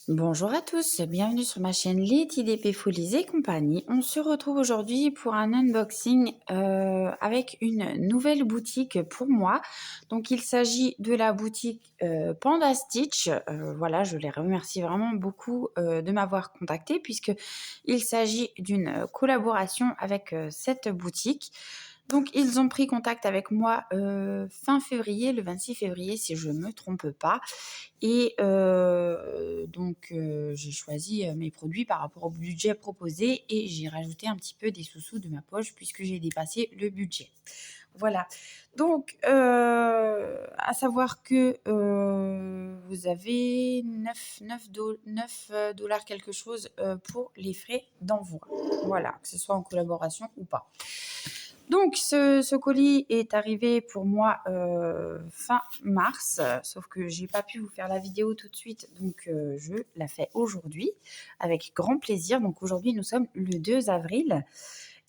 Bonjour à tous, bienvenue sur ma chaîne Lady DP Folies et compagnie. On se retrouve aujourd'hui pour un unboxing avec une nouvelle boutique pour moi. Donc il s'agit de la boutique Panda Stitch. Voilà, je les remercie vraiment beaucoup de m'avoir contacté puisque il s'agit d'une collaboration avec cette boutique. Donc, ils ont pris contact avec moi fin février, le 26 février, si je ne me trompe pas. Et j'ai choisi mes produits par rapport au budget proposé et j'ai rajouté un petit peu des sous-sous de ma poche puisque j'ai dépassé le budget. Voilà. Donc, à savoir que vous avez 9 dollars quelque chose pour les frais d'envoi. Voilà, que ce soit en collaboration ou pas. Donc, ce colis est arrivé pour moi fin mars, sauf que j'ai pas pu vous faire la vidéo tout de suite, donc je la fais aujourd'hui avec grand plaisir. Donc aujourd'hui, nous sommes le 2 avril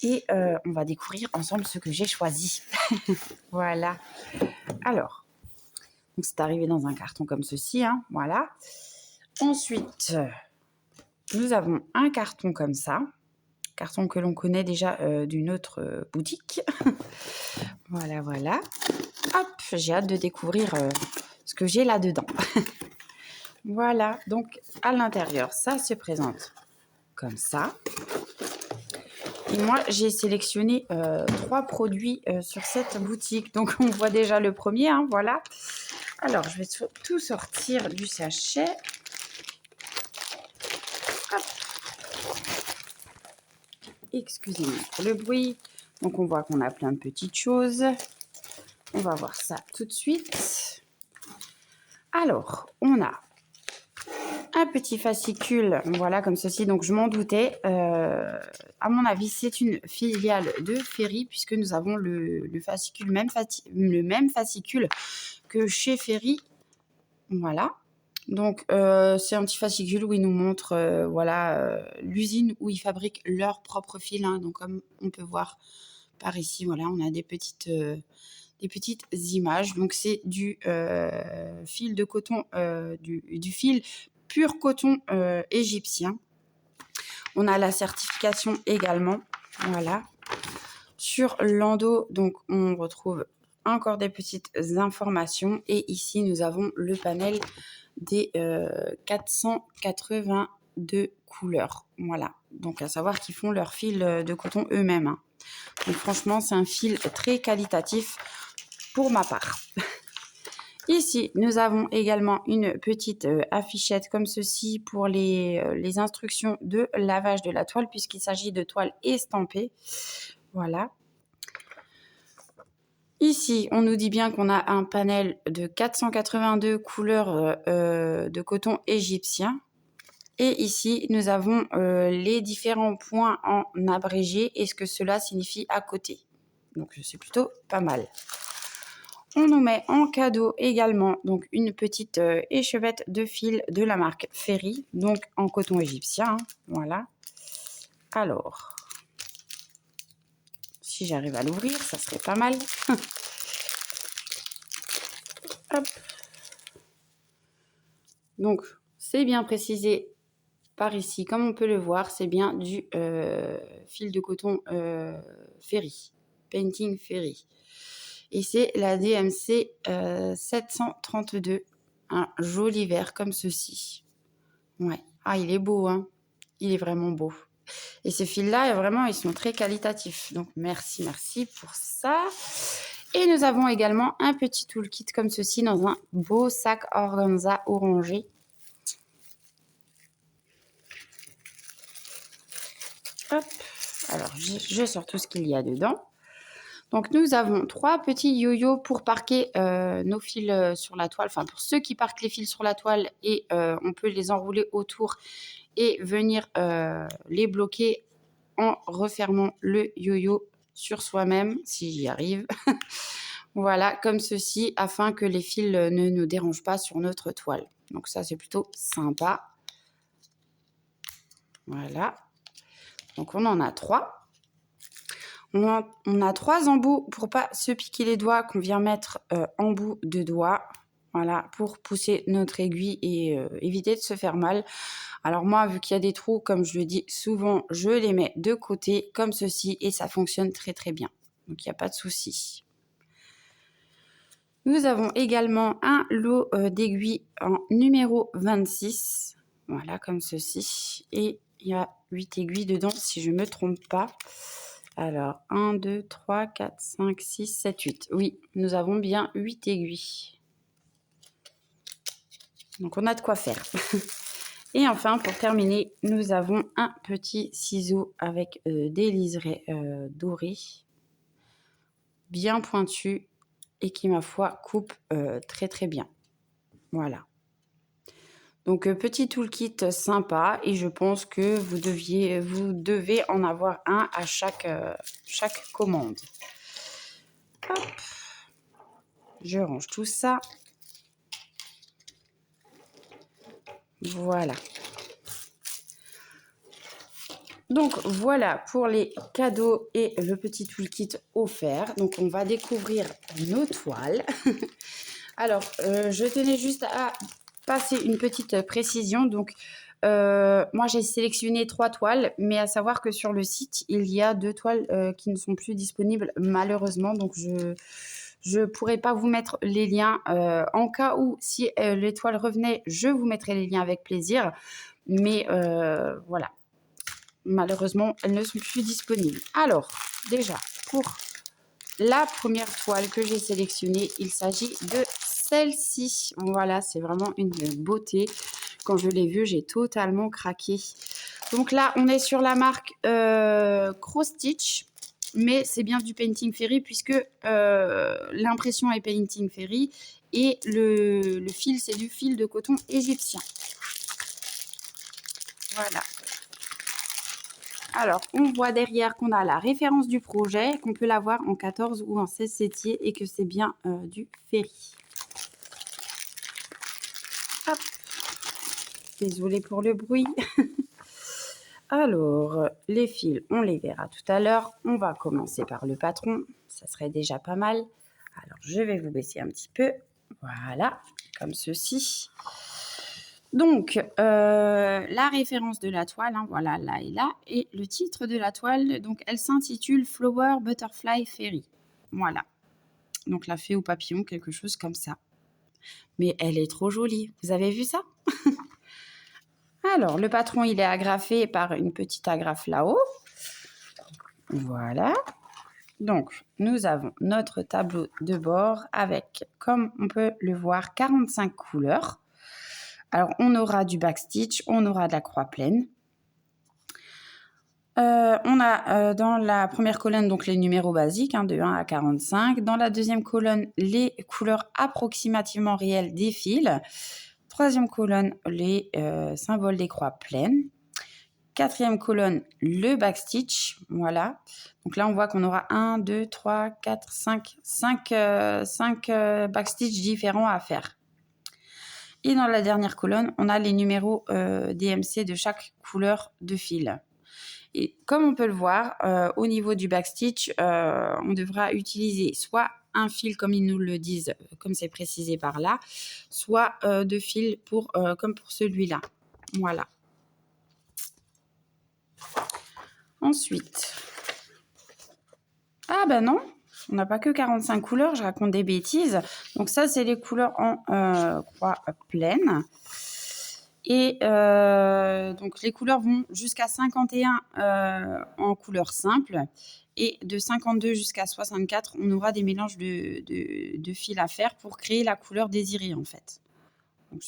et on va découvrir ensemble ce que j'ai choisi. Voilà. Alors, donc c'est arrivé dans un carton comme ceci, hein, voilà. Ensuite, nous avons un carton comme ça. Carton que l'on connaît déjà d'une autre boutique. Voilà, voilà. Hop, j'ai hâte de découvrir ce que j'ai là-dedans. Voilà, donc à l'intérieur, ça se présente comme ça. Et moi, j'ai sélectionné 3 produits sur cette boutique. Donc, on voit déjà le premier, hein, voilà. Alors, je vais tout sortir du sachet. Hop. Excusez-moi pour le bruit. Donc, on voit qu'on a plein de petites choses. On va voir ça tout de suite. Alors, on a un petit fascicule, voilà, comme ceci. Donc, je m'en doutais. À mon avis, c'est une filiale de Ferry, puisque nous avons le fascicule, le même fascicule que chez Ferry. Voilà. Donc, c'est un petit fascicule où ils nous montrent l'usine où ils fabriquent leurs propres fils. Hein. Donc, comme on peut voir par ici, voilà, on a des petites images. Donc, c'est du fil de coton, du fil pur coton égyptien. On a la certification également. Voilà. Sur l'endos, donc, on retrouve encore des petites informations. Et ici, nous avons le panel des 482 couleurs. Voilà. Donc, à savoir qu'ils font leur fil de coton eux-mêmes. Hein. Donc, franchement, c'est un fil très qualitatif pour ma part. Ici, nous avons également une petite affichette comme ceci pour les instructions de lavage de la toile, puisqu'il s'agit de toile estampée. Voilà. Ici, on nous dit bien qu'on a un panel de 482 couleurs de coton égyptien. Et ici, nous avons les différents points en abrégé et ce que cela signifie à côté. Donc, c'est plutôt pas mal. On nous met en cadeau également donc une petite échevette de fil de la marque Ferry, donc en coton égyptien. Hein, voilà. Alors, si j'arrive à l'ouvrir, ça serait pas mal. Hop. Donc, c'est bien précisé par ici, comme on peut le voir, c'est bien du fil de coton Ferry, Painting Ferry. Et c'est la DMC 732, un joli vert comme ceci. Ouais. Ah, il est beau, hein. Il est vraiment beau. Et ces fils-là, vraiment, ils sont très qualitatifs. Donc, merci pour ça. Et nous avons également un petit toolkit comme ceci dans un beau sac organza orangé. Hop. Alors, je sors tout ce qu'il y a dedans. Donc, nous avons 3 petits yo-yo pour parquer nos fils sur la toile. Enfin, pour ceux qui parquent les fils sur la toile. Et on peut les enrouler autour et venir les bloquer en refermant le yo-yo sur soi-même, si j'y arrive. Voilà, comme ceci, afin que les fils ne nous dérangent pas sur notre toile. Donc ça, c'est plutôt sympa. Voilà. Donc, on en a 3. On a 3 embouts pour pas se piquer les doigts qu'on vient mettre en bout de doigt. Voilà, pour pousser notre aiguille et éviter de se faire mal. Alors moi, vu qu'il y a des trous, comme je le dis souvent, je les mets de côté comme ceci et ça fonctionne très très bien. Donc il n'y a pas de souci. Nous avons également un lot d'aiguilles en numéro 26. Voilà, comme ceci. Et il y a 8 aiguilles dedans, si je ne me trompe pas. Alors, 1, 2, 3, 4, 5, 6, 7, 8. Oui, nous avons bien 8 aiguilles. Donc, on a de quoi faire. Et enfin, pour terminer, nous avons un petit ciseau avec des liserés dorés, bien pointus et qui, ma foi, coupe très très bien. Voilà. Donc, petit toolkit sympa et je pense que vous devez en avoir un à chaque commande. Hop. Je range tout ça. Voilà. Donc, voilà pour les cadeaux et le petit toolkit offert. Donc, on va découvrir nos toiles. Alors, je tenais juste à passer une petite précision. Donc, moi, j'ai sélectionné 3 toiles, mais à savoir que sur le site, il y a 2 toiles qui ne sont plus disponibles, malheureusement. Donc, je ne pourrais pas vous mettre les liens. En cas où, si les toiles revenaient, je vous mettrai les liens avec plaisir. Mais voilà, malheureusement, elles ne sont plus disponibles. Alors, déjà, pour la première toile que j'ai sélectionnée, il s'agit de celle-ci. Voilà, c'est vraiment une beauté. Quand je l'ai vue, j'ai totalement craqué. Donc là, on est sur la marque Cross Stitch, mais c'est bien du Painting Fairy puisque l'impression est Painting Fairy et le fil, c'est du fil de coton égyptien. Voilà. Alors, on voit derrière qu'on a la référence du projet, qu'on peut l'avoir en 14 ou en 16 sétiers et que c'est bien du Ferry. Hop. Désolée pour le bruit. Alors, les fils, on les verra tout à l'heure. On va commencer par le patron. Ça serait déjà pas mal. Alors, je vais vous baisser un petit peu. Voilà, comme ceci. Donc, la référence de la toile, hein, voilà, là et là. Et le titre de la toile, donc, elle s'intitule Flower Butterfly Fairy. Voilà. Donc, la fée au papillon, quelque chose comme ça. Mais elle est trop jolie. Vous avez vu ça? Alors, le patron, il est agrafé par une petite agrafe là-haut. Voilà. Donc, nous avons notre tableau de bord avec, comme on peut le voir, 45 couleurs. Alors, on aura du backstitch, on aura de la croix pleine. On a dans la première colonne donc les numéros basiques, hein, de 1 à 45. Dans la deuxième colonne, les couleurs approximativement réelles des fils. Troisième colonne, les symboles des croix pleines. Quatrième colonne, le backstitch. Voilà. Donc là, on voit qu'on aura 1, 2, 3, 4, 5 backstitch différents à faire. Et dans la dernière colonne, on a les numéros DMC de chaque couleur de fil. Et comme on peut le voir, au niveau du backstitch, on devra utiliser soit un fil comme ils nous le disent, comme c'est précisé par là, soit 2 fils comme pour celui-là. Voilà. Ensuite, ah ben non, on n'a pas que 45 couleurs, je raconte des bêtises. Donc ça, c'est les couleurs en croix pleine. Et donc les couleurs vont jusqu'à 51 en couleur simple. Et de 52 jusqu'à 64, on aura des mélanges de fils à faire pour créer la couleur désirée en fait. Donc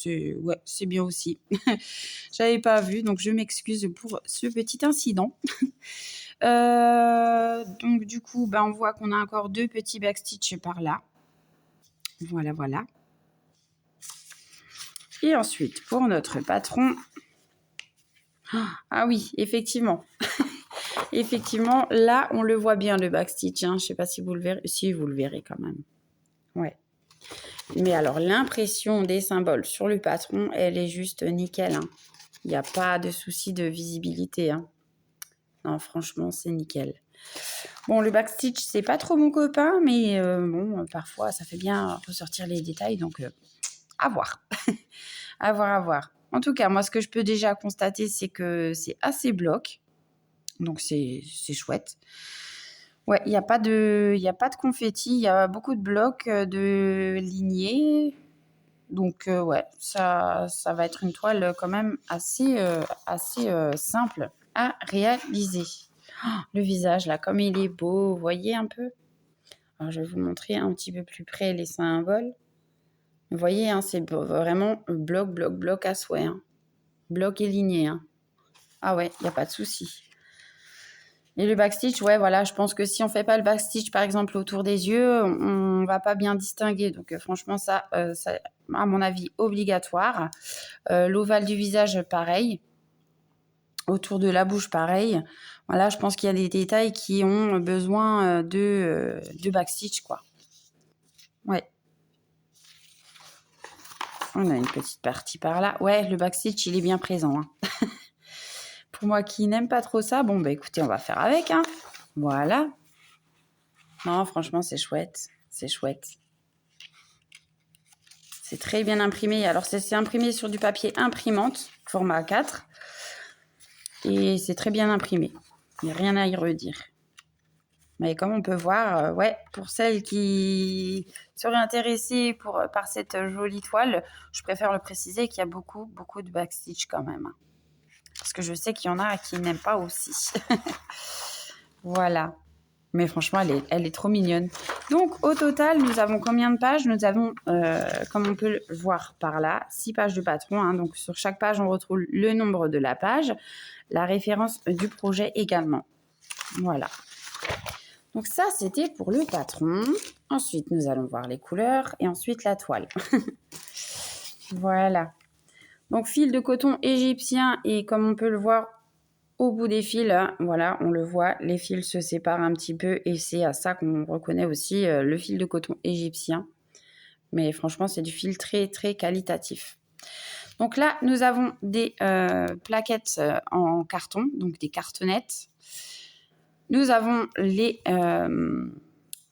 c'est bien aussi. J'avais pas vu, donc je m'excuse pour ce petit incident. Donc du coup, on voit qu'on a encore 2 petits backstitch par là. Voilà, voilà. Et ensuite, pour notre patron... Ah oui, effectivement. Effectivement, là, on le voit bien, le backstitch. Hein. Je ne sais pas si vous le verrez. Si, vous le verrez quand même. Ouais. Mais alors, l'impression des symboles sur le patron, elle est juste nickel. Hein. Il n'y a pas de souci de visibilité. Hein. Non, franchement, c'est nickel. Bon, le backstitch, c'est pas trop mon copain, mais bon, parfois, ça fait bien ressortir les détails. Donc, à voir. À voir, à voir. En tout cas, moi, ce que je peux déjà constater, c'est que c'est assez bloc. Donc, c'est chouette. Ouais, il n'y a pas de confetti. Il y a beaucoup de blocs, de lignées. Donc, ouais, ça va être une toile quand même assez simple à réaliser. Oh, le visage, là, comme il est beau, vous voyez un peu? Alors, je vais vous montrer un petit peu plus près les symboles. Vous voyez, hein, c'est vraiment bloc, bloc, bloc à souhait. Hein. Bloc et ligné. Hein. Ah ouais, il n'y a pas de souci. Et le backstitch, ouais, voilà, je pense que si on fait pas le backstitch, par exemple, autour des yeux, on va pas bien distinguer. Donc, franchement, ça, à mon avis, obligatoire. L'ovale du visage, pareil. Autour de la bouche, pareil. Voilà, je pense qu'il y a des détails qui ont besoin de backstitch, quoi. Ouais. On a une petite partie par là. Ouais, le backstitch, il est bien présent. Hein. Pour moi qui n'aime pas trop ça, bon, bah écoutez, on va faire avec. Hein. Voilà. Non, franchement, c'est chouette. C'est chouette. C'est très bien imprimé. Alors, c'est imprimé sur du papier imprimante, format A4. Et c'est très bien imprimé. Il n'y a rien à y redire. Mais comme on peut voir, ouais, pour celles qui seraient intéressées par cette jolie toile, je préfère le préciser qu'il y a beaucoup, beaucoup de backstitch quand même. Parce que je sais qu'il y en a qui n'aiment pas aussi. Voilà. Mais franchement, elle est trop mignonne. Donc, au total, nous avons combien de pages? Nous avons, comme on peut le voir par là, 6 pages de patron. Hein. Donc, sur chaque page, on retrouve le nombre de la page, la référence du projet également. Voilà. Donc, ça, c'était pour le patron. Ensuite, nous allons voir les couleurs et ensuite la toile. Voilà. Donc, fil de coton égyptien et comme on peut le voir, au bout des fils, voilà, on le voit, les fils se séparent un petit peu et c'est à ça qu'on reconnaît aussi le fil de coton égyptien. Mais franchement, c'est du fil très, très qualitatif. Donc là, nous avons des plaquettes en carton, donc des cartonnettes. Nous avons les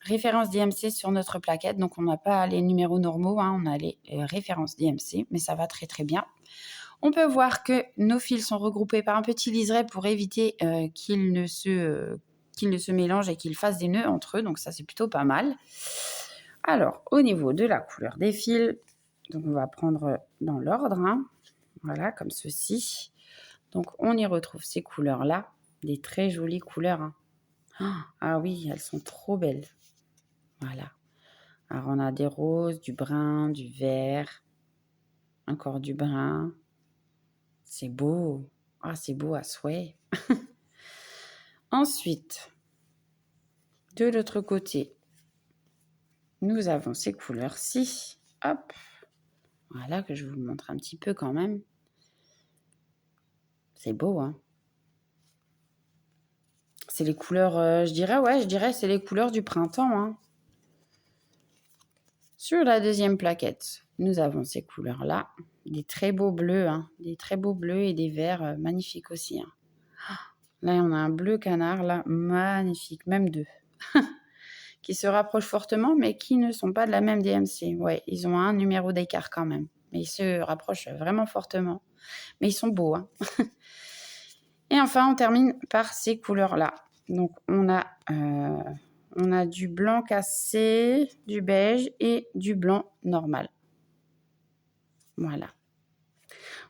références DMC sur notre plaquette. Donc, on n'a pas les numéros normaux, hein, on a les références DMC, mais ça va très, très bien. On peut voir que nos fils sont regroupés par un petit liseré pour éviter qu'ils ne se mélangent et qu'ils fassent des nœuds entre eux. Donc ça, c'est plutôt pas mal. Alors, au niveau de la couleur des fils, donc on va prendre dans l'ordre. Hein. Voilà, comme ceci. Donc, on y retrouve ces couleurs-là. Des très jolies couleurs. Hein. Ah oui, elles sont trop belles. Voilà. Alors, on a des roses, du brun, du vert, encore du brun. C'est beau. Ah, c'est beau à souhait. Ensuite, de l'autre côté, nous avons ces couleurs-ci. Hop. Voilà, que je vous montre un petit peu quand même. C'est beau, hein. C'est les couleurs, je dirais c'est les couleurs du printemps, hein. Sur la deuxième plaquette, nous avons ces couleurs-là. Des très beaux bleus, hein. Des très beaux bleus et des verts magnifiques aussi, hein. Là, on a un bleu canard, là, magnifique, même deux. Qui se rapprochent fortement, mais qui ne sont pas de la même DMC. Ouais, ils ont un numéro d'écart quand même. Mais ils se rapprochent vraiment fortement. Mais ils sont beaux. Hein. Et enfin, on termine par ces couleurs-là. Donc, on a du blanc cassé, du beige et du blanc normal. Voilà.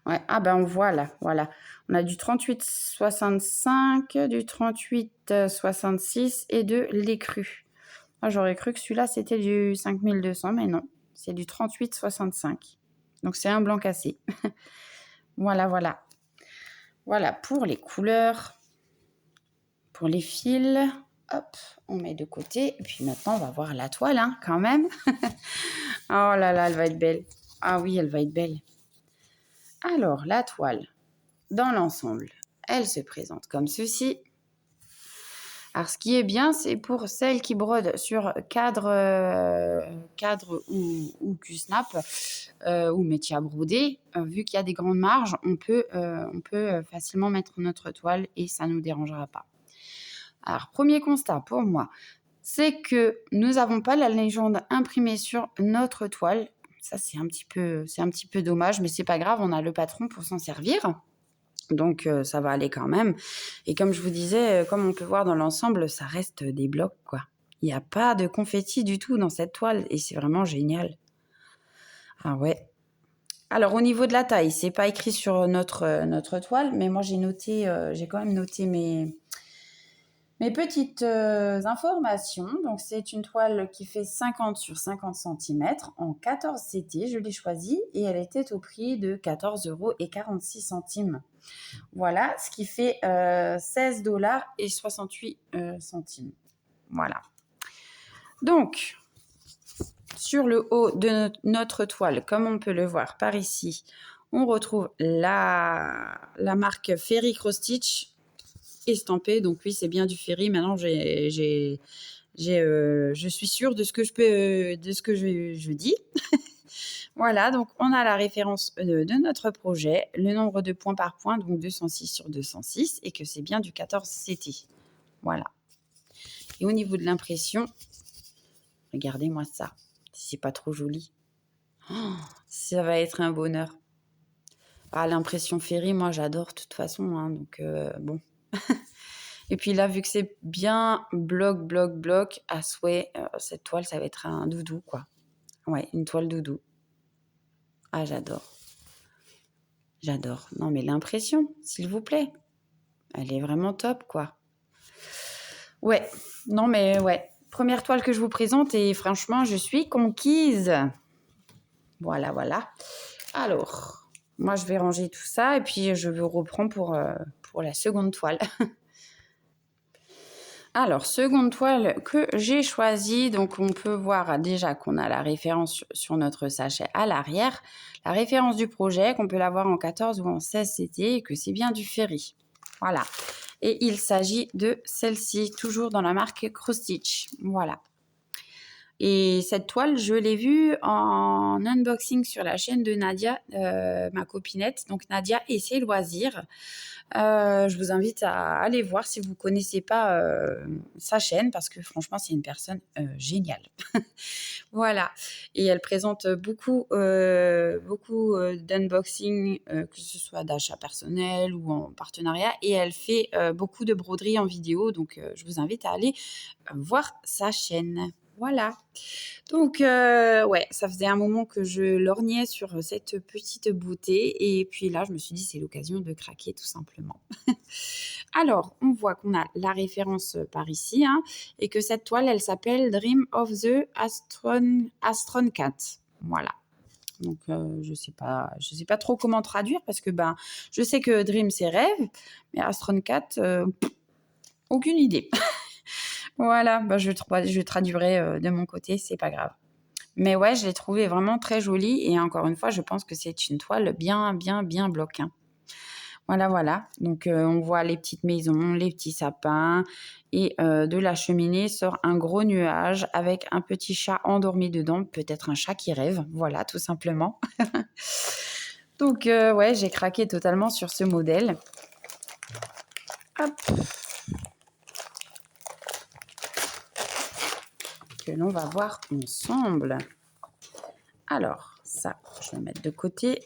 Ouais, ah ben on voit là, voilà. On a du 38,65, du 38,66 et de l'écru. Ah, j'aurais cru que celui-là, c'était du 5200, mais non. C'est du 38,65. Donc, c'est un blanc cassé. Voilà, voilà. Voilà pour les couleurs. Pour les fils, hop, on met de côté. Et puis maintenant, on va voir la toile, hein, quand même. Oh là là, elle va être belle. Ah oui, elle va être belle. Alors, la toile, dans l'ensemble, elle se présente comme ceci. Alors, ce qui est bien, c'est pour celles qui brodent sur cadre ou Q-snap ou métier à broder, vu qu'il y a des grandes marges, on peut facilement mettre notre toile et ça ne nous dérangera pas. Alors, premier constat pour moi, c'est que nous n'avons pas la légende imprimée sur notre toile. Ça, c'est un petit peu dommage, mais c'est pas grave, on a le patron pour s'en servir. Donc, ça va aller quand même. Et comme je vous disais, comme on peut voir dans l'ensemble, ça reste des blocs, quoi. Il n'y a pas de confetti du tout dans cette toile et c'est vraiment génial. Ah ouais. Alors, au niveau de la taille, c'est pas écrit sur notre toile, mais moi, j'ai quand même noté mes petites informations. Donc, c'est une toile qui fait 50 sur 50 cm en 14 CT. Je l'ai choisie et elle était au prix de 14,46 €. Voilà, ce qui fait 16 $ et 68 centimes. Voilà. Donc, sur le haut de notre toile, comme on peut le voir par ici, on retrouve la marque Ferry Cross Stitch estampée. Donc oui, c'est bien du Ferry. Maintenant, je suis sûre de ce que je dis. Voilà, donc on a la référence de notre projet, le nombre de points par point, donc 206 sur 206, et que c'est bien du 14 CT. Voilà. Et au niveau de l'impression, regardez-moi ça. Si c'est pas trop joli. Oh, ça va être un bonheur. Ah, l'impression Ferry, moi j'adore de toute façon, hein, donc bon. Et puis là, vu que c'est bien bloc à souhait, cette toile, ça va être un doudou, quoi. Ouais, une toile doudou. Ah, j'adore. J'adore. Non, mais l'impression, s'il vous plaît. Elle est vraiment top, quoi. Ouais, non, mais ouais. Première toile que je vous présente et franchement, je suis conquise. Voilà, voilà. Alors, moi, je vais ranger tout ça et puis je vous reprends pour la seconde toile. Alors, seconde toile que j'ai choisie. Donc, on peut voir déjà qu'on a la référence sur notre sachet à l'arrière. La référence du projet, qu'on peut l'avoir en 14 ou en 16 CT et que c'est bien du Ferry. Voilà. Et il s'agit de celle-ci, toujours dans la marque Cross Stitch. Voilà. Et cette toile, je l'ai vue en unboxing sur la chaîne de Nadia, ma copinette. Donc, Nadia et ses loisirs. Je vous invite à aller voir si vous ne connaissez pas sa chaîne parce que franchement, c'est une personne géniale. Voilà. Et elle présente beaucoup d'unboxing, que ce soit d'achat personnel ou en partenariat. Et elle fait beaucoup de broderie en vidéo. Donc, je vous invite à aller voir sa chaîne. Voilà. Donc, ouais, ça faisait un moment que je lorgnais sur cette petite beauté. Et puis là, je me suis dit, c'est l'occasion de craquer tout simplement. Alors, on voit qu'on a la référence par ici, hein, et que cette toile, elle s'appelle Dream of the Astron Cat. Voilà. Donc, je sais pas trop comment traduire parce que je sais que Dream, c'est rêve, mais Astron Cat, aucune idée. Voilà, je traduirai de mon côté, c'est pas grave. Mais ouais, je l'ai trouvée vraiment très jolie et encore une fois, je pense que c'est une toile bien bloc, hein. Voilà, voilà. Donc, on voit les petites maisons, les petits sapins et de la cheminée sort un gros nuage avec un petit chat endormi dedans, peut-être un chat qui rêve, voilà, tout simplement. Donc, ouais, j'ai craqué totalement sur ce modèle. Hop. Que l'on va voir ensemble. Alors, ça, je vais le mettre de côté.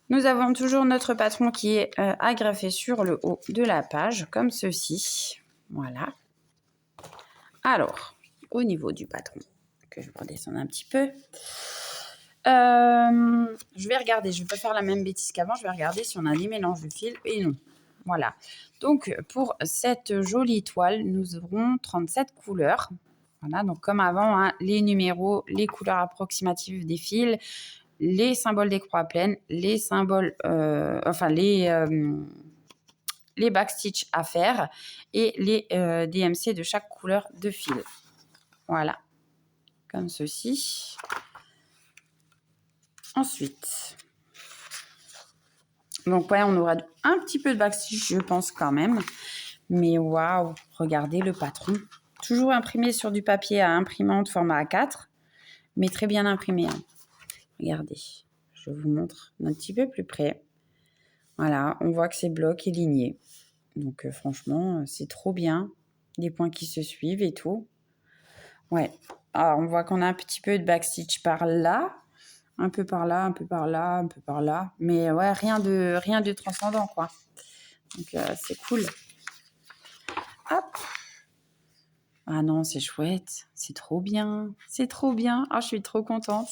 Nous avons toujours notre patron qui est agrafé sur le haut de la page, comme ceci. Voilà. Alors, au niveau du patron, que je vais redescendre un petit peu. Je vais regarder, je ne vais pas faire la même bêtise qu'avant. Je vais regarder si on a des mélanges de fils et non. Voilà. Donc, pour cette jolie toile, nous aurons 37 couleurs. Voilà, donc comme avant, hein, les numéros, les couleurs approximatives des fils, les symboles des croix pleines, les symboles, les backstitch à faire et les DMC de chaque couleur de fil. Voilà, comme ceci. Ensuite, donc ouais, on aura un petit peu de backstitch, je pense quand même. Mais waouh, regardez le patron. Toujours imprimé sur du papier à imprimante format A4, mais très bien imprimé, hein. Regardez, je vous montre un petit peu plus près. Voilà, on voit que c'est bloc et ligné. Donc franchement, c'est trop bien. Des points qui se suivent et tout. Ouais. Alors, on voit qu'on a un petit peu de backstitch par là. Un peu par là, un peu par là, un peu par là. Mais ouais, rien de transcendant, quoi. Donc, c'est cool. Hop. Ah non, c'est chouette. C'est trop bien. C'est trop bien. Ah, je suis trop contente.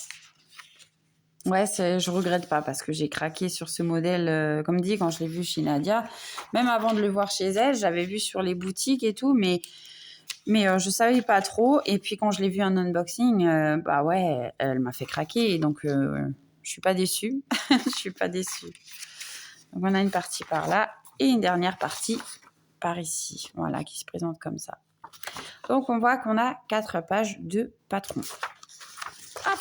Ouais, je regrette pas parce que j'ai craqué sur ce modèle, comme dit, quand je l'ai vu chez Nadia. Même avant de le voir chez elle, j'avais vu sur les boutiques et tout, mais je savais pas trop. Et puis quand je l'ai vu en unboxing, bah ouais, elle m'a fait craquer. Et donc, je suis pas déçue. Je suis pas déçue. Donc, on a une partie par là et une dernière partie par ici. Voilà, qui se présente comme ça. Donc, on voit qu'on a 4 pages de patron. Hop!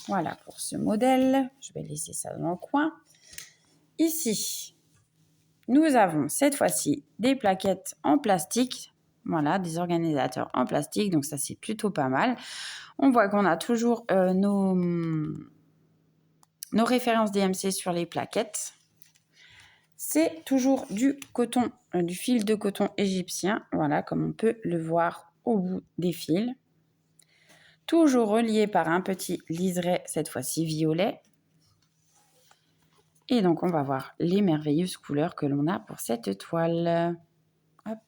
Voilà pour ce modèle. Je vais laisser ça dans le coin. Ici, nous avons cette fois-ci des plaquettes en plastique. Voilà, des organisateurs en plastique. Donc ça, c'est plutôt pas mal. On voit qu'on a toujours nos références DMC sur les plaquettes. C'est toujours du coton, du fil de coton égyptien. Voilà, comme on peut le voir au bout des fils. Toujours relié par un petit liseré, cette fois-ci violet. Et donc, on va voir les merveilleuses couleurs que l'on a pour cette toile. Hop.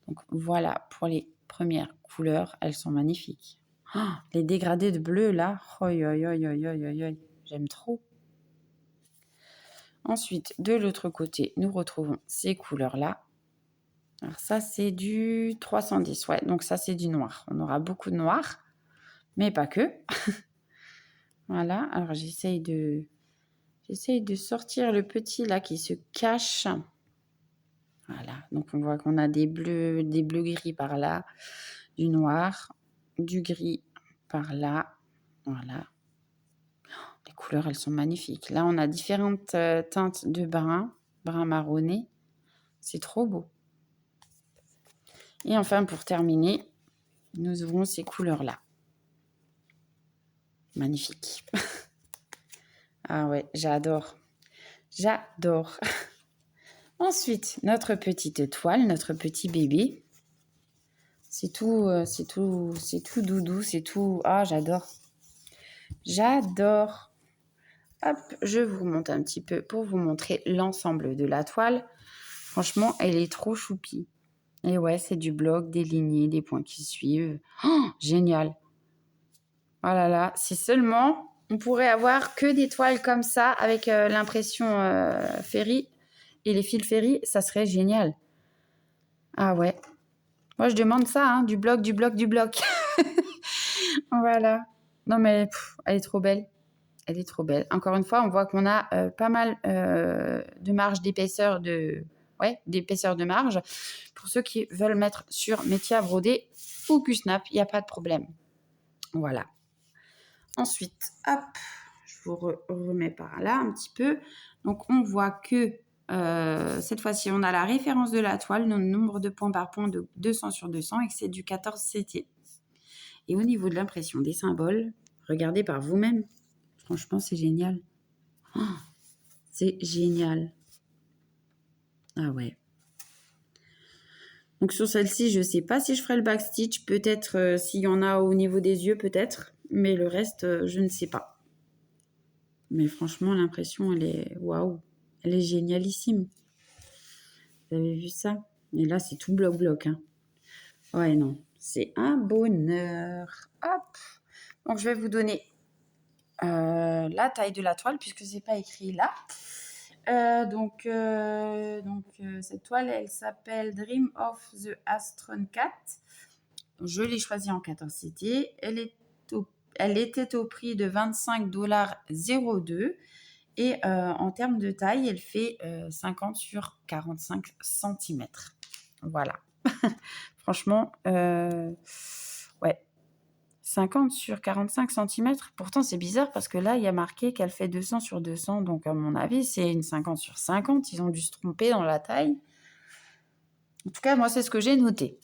Donc, voilà pour les premières couleurs. Elles sont magnifiques. Oh, les dégradés de bleu, là. Oi, oi, oi, oi, oi, oi. J'aime trop. Ensuite, de l'autre côté, nous retrouvons ces couleurs-là. Alors, ça, c'est du 310. Ouais, donc ça, c'est du noir. On aura beaucoup de noir, mais pas que. Voilà. Alors, j'essaye de sortir le petit, là, qui se cache. Voilà, donc on voit qu'on a des bleus gris par là, du noir, du gris par là. Voilà. Les couleurs, elles sont magnifiques. Là, on a différentes teintes de brun marronné. C'est trop beau. Et enfin, pour terminer, nous aurons ces couleurs-là. Magnifique. Ah ouais, j'adore. J'adore. Ensuite, notre petite toile, notre petit bébé. C'est tout doudou, c'est tout. Ah, j'adore. J'adore. Hop, je vous remonte un petit peu pour vous montrer l'ensemble de la toile. Franchement, elle est trop choupie. Et ouais, c'est du bloc, des lignées, des points qui suivent. Oh, génial. Oh là là, si seulement on pourrait avoir que des toiles comme ça avec l'impression ferry et les fils ferry, ça serait génial. Ah ouais. Moi, je demande ça, hein, du bloc, du bloc, du bloc. Voilà. Non mais, elle est trop belle. Elle est trop belle. Encore une fois, on voit qu'on a pas mal de marge d'épaisseur d'épaisseur de marge. Pour ceux qui veulent mettre sur métier à broder ou Q-Snap, il n'y a pas de problème. Voilà. Ensuite, hop, je vous remets par là un petit peu. Donc, on voit que cette fois-ci, on a la référence de la toile, le nombre de points par point de 200 sur 200 et que c'est du 14 CT. Et au niveau de l'impression des symboles, regardez par vous-même. Franchement, c'est génial. Oh, c'est génial. Ah ouais. Donc sur celle-ci, je ne sais pas si je ferai le backstitch. Peut-être s'il y en a au niveau des yeux, peut-être. Mais le reste, je ne sais pas. Mais franchement, l'impression, elle est waouh. Elle est génialissime. Vous avez vu ça? Et là, c'est tout bloc-bloc. Hein. Ouais, non. C'est un bonheur. Hop. Donc, je vais vous donner la taille de la toile puisque c'est pas écrit là. Cette toile, elle s'appelle Dream of the Astron 4. Je l'ai choisie en 14 CT. Elle était au prix de 25,02 $. Et en termes de taille, elle fait 50 sur 45 cm. Voilà. Franchement, ouais. 50 sur 45 cm. Pourtant, c'est bizarre parce que là, il y a marqué qu'elle fait 200 sur 200. Donc, à mon avis, c'est une 50 sur 50. Ils ont dû se tromper dans la taille. En tout cas, moi, c'est ce que j'ai noté.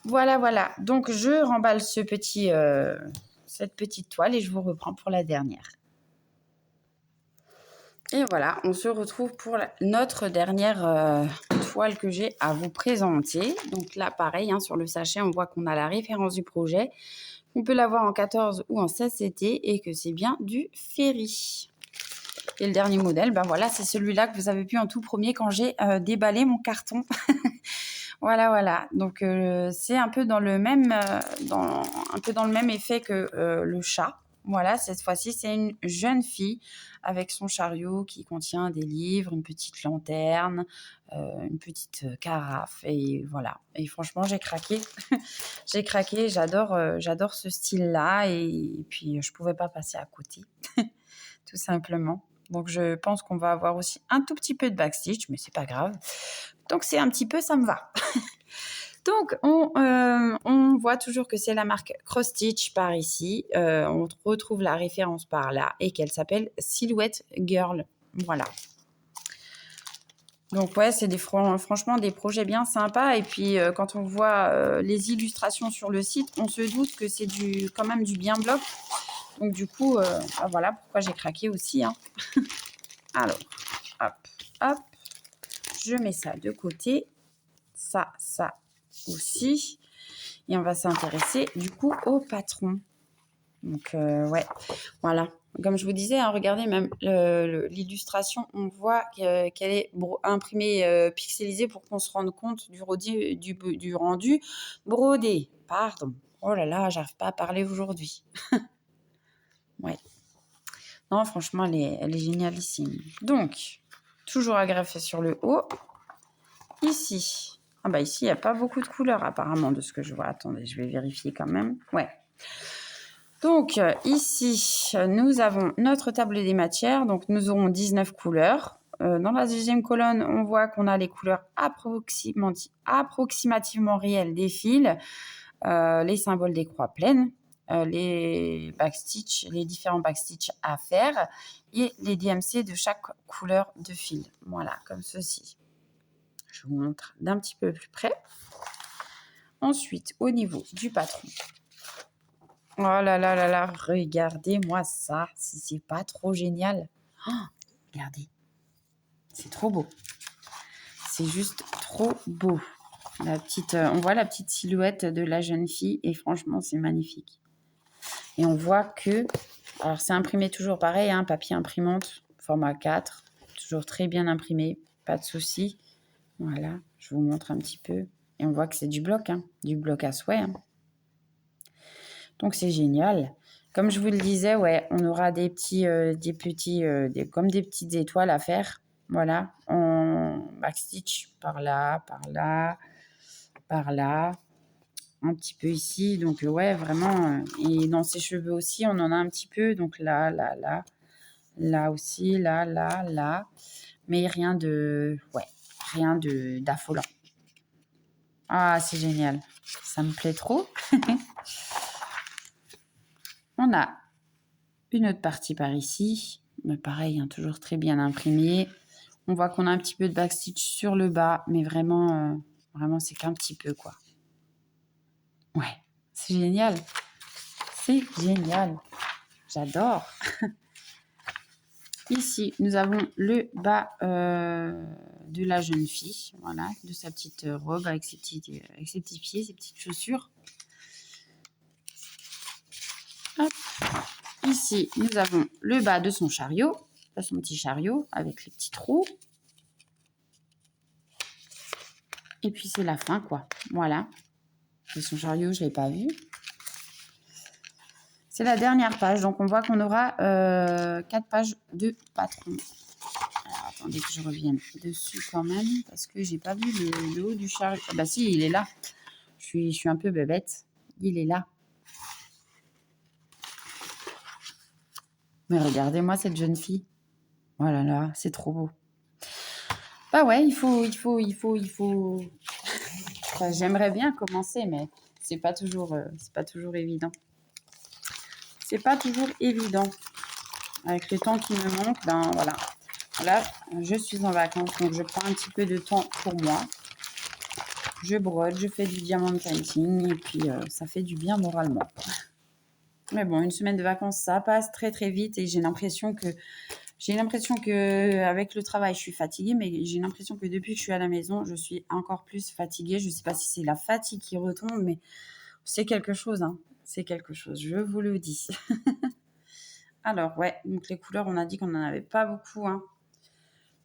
Voilà, voilà. Donc, je remballe cette petite toile et je vous reprends pour la dernière. Et voilà, on se retrouve pour notre dernière toile que j'ai à vous présenter. Donc là, pareil, hein, sur le sachet, on voit qu'on a la référence du projet, On peut l'avoir en 14 ou en 16 CT et que c'est bien du Ferry. Et le dernier modèle, ben voilà, c'est celui-là que vous avez vu en tout premier quand j'ai déballé mon carton. Voilà, voilà. Donc c'est un peu dans le même, effet que le chat. Voilà, cette fois-ci, c'est une jeune fille avec son chariot qui contient des livres, une petite lanterne, une petite carafe. Et voilà. Et franchement, j'ai craqué. J'ai craqué. J'adore ce style-là. Et puis, je ne pouvais pas passer à côté, tout simplement. Donc, je pense qu'on va avoir aussi un tout petit peu de backstitch, mais c'est pas grave. Donc, c'est un petit peu, ça me va. Donc, on voit toujours que c'est la marque Cross Stitch par ici. On retrouve la référence par là et qu'elle s'appelle Silhouette Girl. Voilà. Donc, ouais, c'est franchement des projets bien sympas. Et puis, quand on voit les illustrations sur le site, on se doute que c'est quand même du bien bloc. Donc, du coup, voilà pourquoi j'ai craqué aussi. Hein. Alors, hop, hop. Je mets ça de côté. Ça aussi. Et on va s'intéresser du coup au patron. Donc, ouais, voilà. Comme je vous disais, hein, regardez même l'illustration, on voit qu'elle est imprimée pixelisée pour qu'on se rende compte du rendu brodé. Pardon. Oh là là, j'arrive pas à parler aujourd'hui. Ouais. Non, franchement, elle est génialissime. Donc, toujours agrafée sur le haut. Ici. Ah bah ici, il n'y a pas beaucoup de couleurs apparemment de ce que je vois. Attendez, je vais vérifier quand même. Ouais. Donc ici, nous avons notre table des matières. Donc nous aurons 19 couleurs. Dans la deuxième colonne, on voit qu'on a les couleurs approximativement réelles des fils, les symboles des croix pleines, les différents backstitch à faire et les DMC de chaque couleur de fil. Voilà, comme ceci. Je vous montre d'un petit peu plus près. Ensuite, au niveau du patron. Oh là là là là, regardez-moi ça, si c'est pas trop génial. Oh, regardez, c'est trop beau. C'est juste trop beau. On voit la petite silhouette de la jeune fille et franchement, c'est magnifique. Et on voit que, alors c'est imprimé toujours pareil, hein, papier imprimante, format 4, toujours très bien imprimé, pas de souci. Voilà, je vous montre un petit peu. Et on voit que c'est du bloc à souhait. Hein. Donc, c'est génial. Comme je vous le disais, ouais, on aura comme des petites étoiles à faire. Voilà, en backstitch par là, par là, par là, un petit peu ici. Donc, ouais, vraiment. Et dans ses cheveux aussi, on en a un petit peu. Donc, là, là, là, là aussi, là, là, là. Mais rien d'affolant. Ah, c'est génial. Ça me plaît trop. On a une autre partie par ici. Mais pareil, hein, toujours très bien imprimé. On voit qu'on a un petit peu de backstitch sur le bas, mais vraiment, c'est qu'un petit peu, quoi. Ouais, c'est génial. C'est génial. J'adore. Ici, nous avons le bas de la jeune fille, voilà, de sa petite robe avec ses petits pieds, ses petites chaussures. Hop. Ici, nous avons le bas de son chariot, de son petit chariot avec les petits trous. Et puis, c'est la fin, quoi. Voilà. Et son chariot, je ne l'ai pas vu. C'est la dernière page. Donc, on voit qu'on aura 4 pages de patron. Alors, attendez que je revienne dessus quand même, parce que j'ai pas vu le haut du chariot. Ah, bah si, il est là. Je suis un peu bébête. Il est là. Mais regardez-moi cette jeune fille. Oh là là, c'est trop beau. Bah ouais, il faut. Enfin, j'aimerais bien commencer, mais c'est pas toujours évident. C'est pas toujours évident. Avec le temps qui me manque, ben voilà. Là, je suis en vacances, donc je prends un petit peu de temps pour moi. Je brode, je fais du diamond painting et puis ça fait du bien moralement. Mais bon, une semaine de vacances, ça passe très très vite et j'ai l'impression que avec le travail, je suis fatiguée, mais j'ai l'impression que depuis que je suis à la maison, je suis encore plus fatiguée. Je ne sais pas si c'est la fatigue qui retombe, mais c'est quelque chose. Hein. c'est quelque chose, je vous le dis. Alors, ouais, donc les couleurs, on a dit qu'on n'en avait pas beaucoup, hein.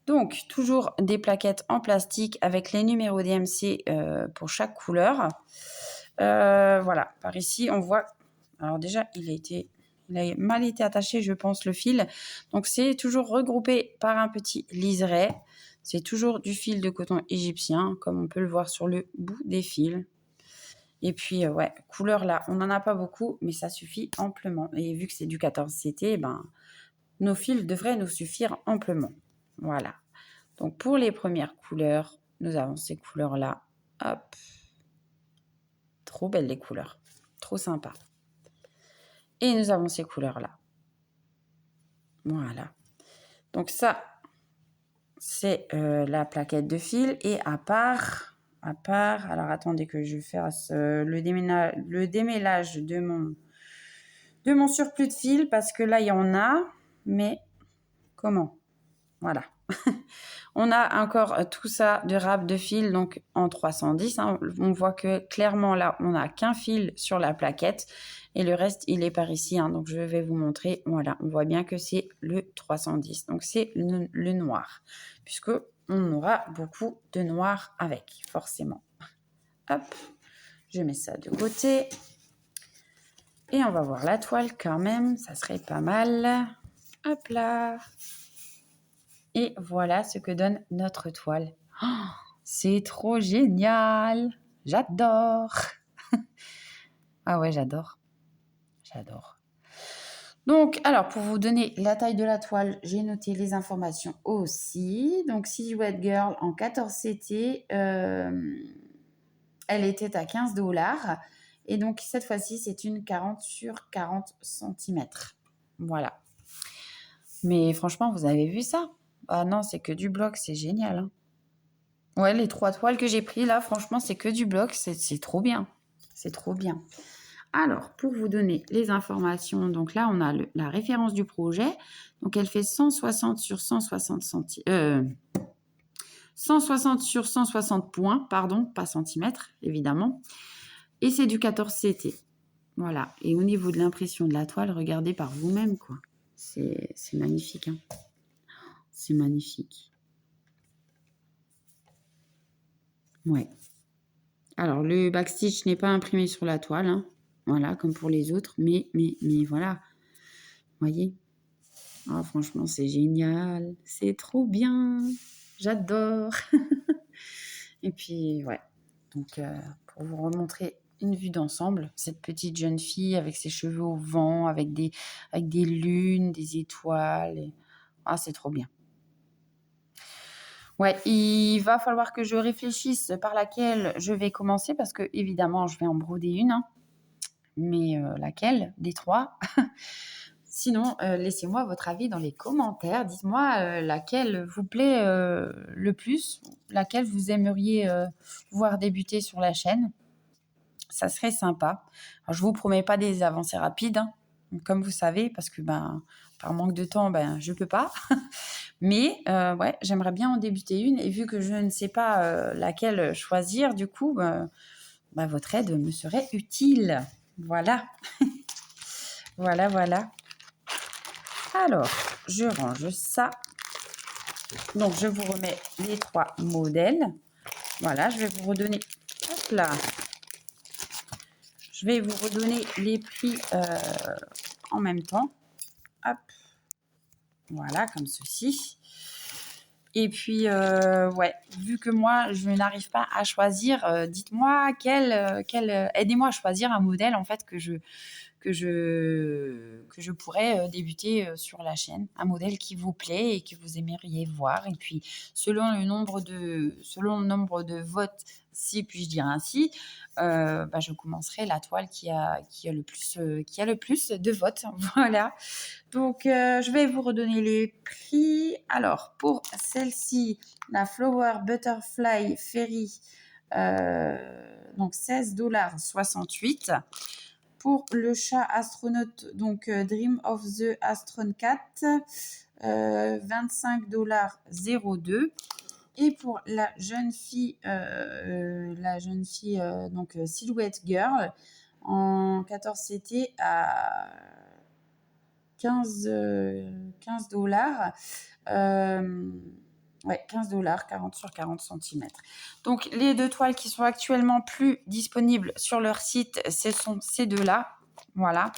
Donc, toujours des plaquettes en plastique avec les numéros DMC pour chaque couleur. Voilà, par ici, on voit... Alors déjà, il a mal été attaché, je pense, le fil. Donc, c'est toujours regroupé par un petit liseré. C'est toujours du fil de coton égyptien, comme on peut le voir sur le bout des fils. Et puis, ouais, couleur là, on n'en a pas beaucoup, mais ça suffit amplement. Et vu que c'est du 14CT, ben, nos fils devraient nous suffire amplement. Voilà. Donc, pour les premières couleurs, nous avons ces couleurs-là. Hop. Trop belles les couleurs. Trop sympa. Et nous avons ces couleurs-là. Voilà. Donc, ça, c'est la plaquette de fil. Et à part, alors attendez que je fasse le démêlage de mon surplus de fil, parce que là, il y en a, mais comment? Voilà. On a encore tout ça de râpe de fil, donc en 310. Hein. On voit que clairement là, on n'a qu'un fil sur la plaquette et le reste, il est par ici. Hein. Donc je vais vous montrer. Voilà, on voit bien que c'est le 310. Donc c'est le noir, puisque on aura beaucoup de noir avec, forcément. Hop, je mets ça de côté. Et on va voir la toile quand même, ça serait pas mal. Hop là. Et voilà ce que donne notre toile. Oh, c'est trop génial. J'adore. Ah ouais, j'adore. J'adore. Donc, alors, pour vous donner la taille de la toile, j'ai noté les informations aussi. Donc, Silhouette Girl en 14CT, elle était à 15$. Et donc, cette fois-ci, c'est une 40 sur 40 cm. Voilà. Mais franchement, vous avez vu ça? Ah non, c'est que du bloc, c'est génial. Hein. Ouais, les 3 toiles que j'ai pris là, franchement, c'est que du bloc, c'est trop bien. C'est trop bien. Alors, pour vous donner les informations, donc là, on a la référence du projet. Donc, elle fait 160 sur 160 160 sur 160 points, pardon, pas centimètres, évidemment. Et c'est du 14CT. Voilà. Et au niveau de l'impression de la toile, regardez par vous-même, quoi. C'est magnifique, hein. C'est magnifique. Ouais. Alors, le backstitch n'est pas imprimé sur la toile, hein. Voilà, comme pour les autres. Mais voilà. Voyez? Oh, franchement, c'est génial. C'est trop bien. J'adore. Et puis, ouais. Donc, pour vous remontrer une vue d'ensemble, cette petite jeune fille avec ses cheveux au vent, avec des lunes, des étoiles. Ah, c'est trop bien. Ouais, il va falloir que je réfléchisse par laquelle je vais commencer parce que, évidemment, je vais en broder une. Hein. Mais laquelle des 3? Sinon, laissez-moi votre avis dans les commentaires. Dites-moi laquelle vous plaît le plus, laquelle vous aimeriez voir débuter sur la chaîne. Ça serait sympa. Alors, je ne vous promets pas des avancées rapides, hein, comme vous savez, parce que par manque de temps, je ne peux pas. Mais ouais, j'aimerais bien en débuter une. Et vu que je ne sais pas laquelle choisir, du coup, votre aide me serait utile. Voilà. Voilà. Alors, je range ça. Donc, je vous remets les 3 modèles. Voilà, je vais vous redonner... Hop là. Je vais vous redonner les prix en même temps. Hop. Voilà, comme ceci. Et puis, ouais, vu que moi, je n'arrive pas à choisir, dites-moi aidez-moi à choisir un modèle, en fait, que je pourrais débuter sur la chaîne, un modèle qui vous plaît et que vous aimeriez voir. Et puis, selon le nombre de votes, si puis-je dire ainsi, je commencerai la toile qui a le plus de votes. Voilà. Donc, je vais vous redonner les prix. Alors, pour celle-ci, la Flower Butterfly Fairy, donc 16,68 $. Pour le chat astronaute, donc Dream of the Astronaut 4, 25,02 $. Et pour la jeune fille donc Silhouette Girl, En 14, c'était à 15 $. Ouais, 15 $, 40 sur 40 centimètres. Donc, les 2 toiles qui sont actuellement plus disponibles sur leur site, ce sont ces 2-là. Voilà.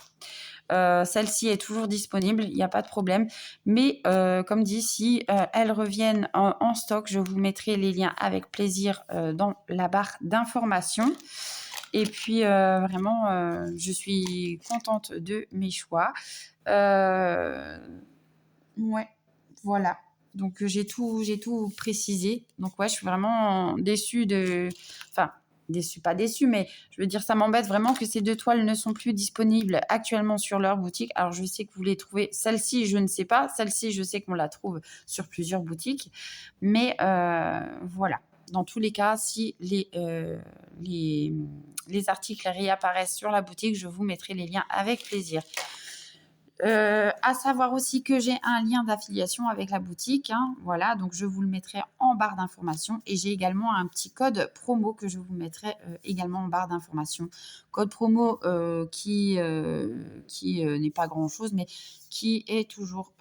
Celle-ci est toujours disponible, il n'y a pas de problème. Mais comme dit, si elles reviennent en stock, je vous mettrai les liens avec plaisir dans la barre d'information. Et puis, vraiment, je suis contente de mes choix. Ouais, voilà. Donc, j'ai tout précisé. Donc, ouais, je suis vraiment déçue de... Enfin, déçue, pas déçue, mais je veux dire, ça m'embête vraiment que ces 2 toiles ne sont plus disponibles actuellement sur leur boutique. Alors, je sais que vous les trouvez. Celle-ci, je ne sais pas. Celle-ci, je sais qu'on la trouve sur plusieurs boutiques. Mais voilà. Dans tous les cas, si les articles réapparaissent sur la boutique, je vous mettrai les liens avec plaisir. À savoir aussi que j'ai un lien d'affiliation avec la boutique, hein, voilà, donc je vous le mettrai en barre d'information et j'ai également un petit code promo que je vous mettrai également en barre d'information. Code promo qui n'est pas grand-chose, mais qui est toujours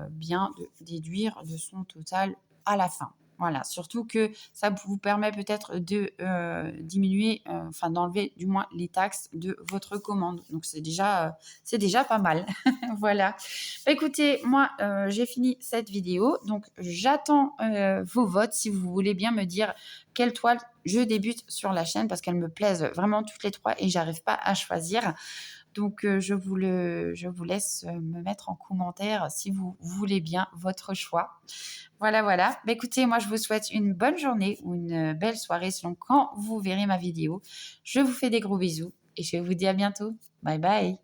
bien de déduire de son total à la fin. Voilà, surtout que ça vous permet peut-être de diminuer, enfin d'enlever du moins les taxes de votre commande. Donc c'est déjà pas mal. Voilà. Écoutez, moi j'ai fini cette vidéo, donc j'attends vos votes si vous voulez bien me dire quelle toile je débute sur la chaîne parce qu'elles me plaisent vraiment toutes les 3 et j'arrive pas à choisir. Donc, je vous laisse me mettre en commentaire si vous voulez bien votre choix. Voilà, voilà. Bah, écoutez, moi, je vous souhaite une bonne journée ou une belle soirée selon quand vous verrez ma vidéo. Je vous fais des gros bisous et je vous dis à bientôt. Bye bye.